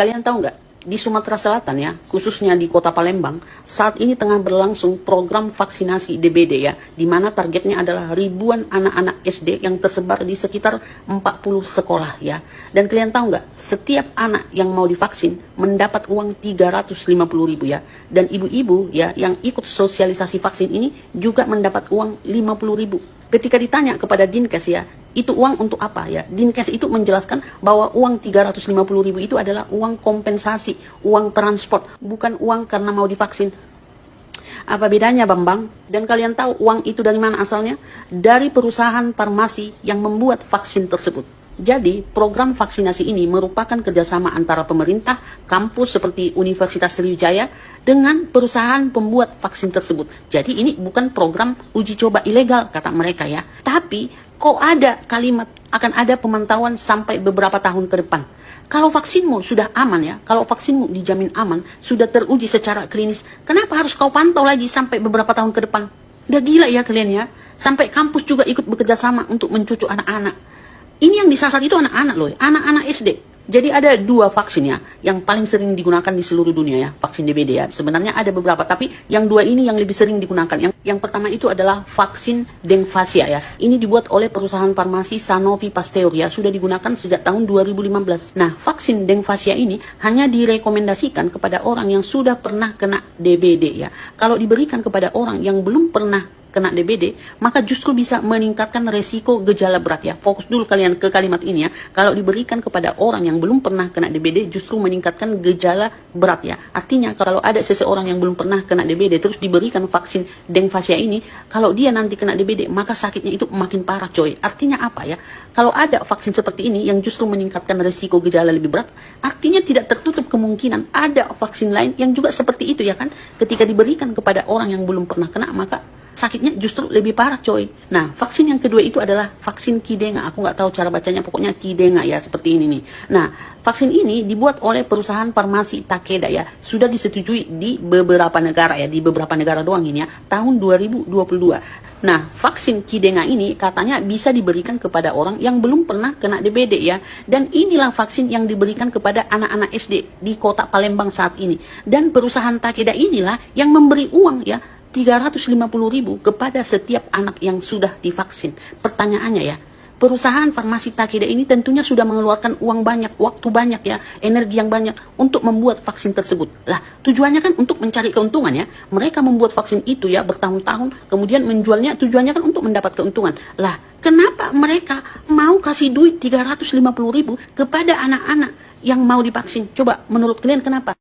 Kalian tahu nggak? Di Sumatera Selatan ya, khususnya di kota Palembang, saat ini tengah berlangsung program vaksinasi DBD ya, di mana targetnya adalah ribuan anak-anak SD yang tersebar di sekitar 40 sekolah ya. Dan kalian tahu nggak? Setiap anak yang mau divaksin mendapat uang 350.000 ya. Dan ibu-ibu ya yang ikut sosialisasi vaksin ini juga mendapat uang 50.000. Ketika ditanya kepada Dinkes ya, itu uang untuk apa ya? Dinkes itu menjelaskan bahwa uang 350.000 itu adalah uang kompensasi, uang transport, bukan uang karena mau divaksin. Apa bedanya Bambang? Dan kalian tahu uang itu dari mana asalnya? Dari perusahaan farmasi yang membuat vaksin tersebut. Jadi, program vaksinasi ini merupakan kerjasama antara pemerintah, kampus seperti Universitas Sriwijaya, dengan perusahaan pembuat vaksin tersebut. Jadi, ini bukan program uji coba ilegal, kata mereka ya. Tapi, kok ada kalimat akan ada pemantauan sampai beberapa tahun ke depan. Kalau vaksinmu sudah aman ya, kalau vaksinmu dijamin aman, sudah teruji secara klinis, kenapa harus kau pantau lagi sampai beberapa tahun ke depan? Udah gila ya kalian ya. Sampai kampus juga ikut bekerja sama untuk mencucuk anak-anak. Ini yang disasar itu anak-anak loh, anak-anak SD. Jadi ada dua vaksin ya, yang paling sering digunakan di seluruh dunia ya, vaksin DBD ya. Sebenarnya ada beberapa, tapi yang dua ini yang lebih sering digunakan. Yang pertama itu adalah vaksin Dengvasia ya. Ini dibuat oleh perusahaan farmasi Sanofi Pasteur ya, sudah digunakan sejak tahun 2015. Nah, vaksin Dengvasia ini hanya direkomendasikan kepada orang yang sudah pernah kena DBD ya. Kalau diberikan kepada orang yang belum pernah kena DBD, maka justru bisa meningkatkan resiko gejala berat ya. Fokus dulu kalian ke kalimat ini ya. Kalau diberikan kepada orang yang belum pernah kena DBD, justru meningkatkan gejala berat ya. Artinya kalau ada seseorang yang belum pernah kena DBD, terus diberikan vaksin Dengvasia ini, kalau dia nanti kena DBD, maka sakitnya itu makin parah coy. Artinya apa ya? Kalau ada vaksin seperti ini yang justru meningkatkan resiko gejala lebih berat, artinya tidak tertutup kemungkinan ada vaksin lain yang juga seperti itu ya kan. Ketika diberikan kepada orang yang belum pernah kena, maka sakitnya justru lebih parah coy. Nah, vaksin yang kedua itu adalah vaksin Qdenga. Aku nggak tahu cara bacanya, pokoknya Qdenga ya, seperti ini nih. Nah, vaksin ini dibuat oleh perusahaan farmasi Takeda ya. Sudah disetujui di beberapa negara ya, di beberapa negara doang ini ya, tahun 2022. Nah, vaksin Qdenga ini katanya bisa diberikan kepada orang yang belum pernah kena DBD ya. Dan inilah vaksin yang diberikan kepada anak-anak SD di kota Palembang saat ini. Dan perusahaan Takeda inilah yang memberi uang ya, 350.000 kepada setiap anak yang sudah divaksin. Pertanyaannya ya, perusahaan farmasi Takeda ini tentunya sudah mengeluarkan uang banyak, waktu banyak ya, energi yang banyak untuk membuat vaksin tersebut. Lah, tujuannya kan untuk mencari keuntungan ya. Mereka membuat vaksin itu ya bertahun-tahun, kemudian menjualnya tujuannya kan untuk mendapat keuntungan. Lah, kenapa mereka mau kasih duit 350.000 kepada anak-anak yang mau divaksin? Coba menurut kalian kenapa?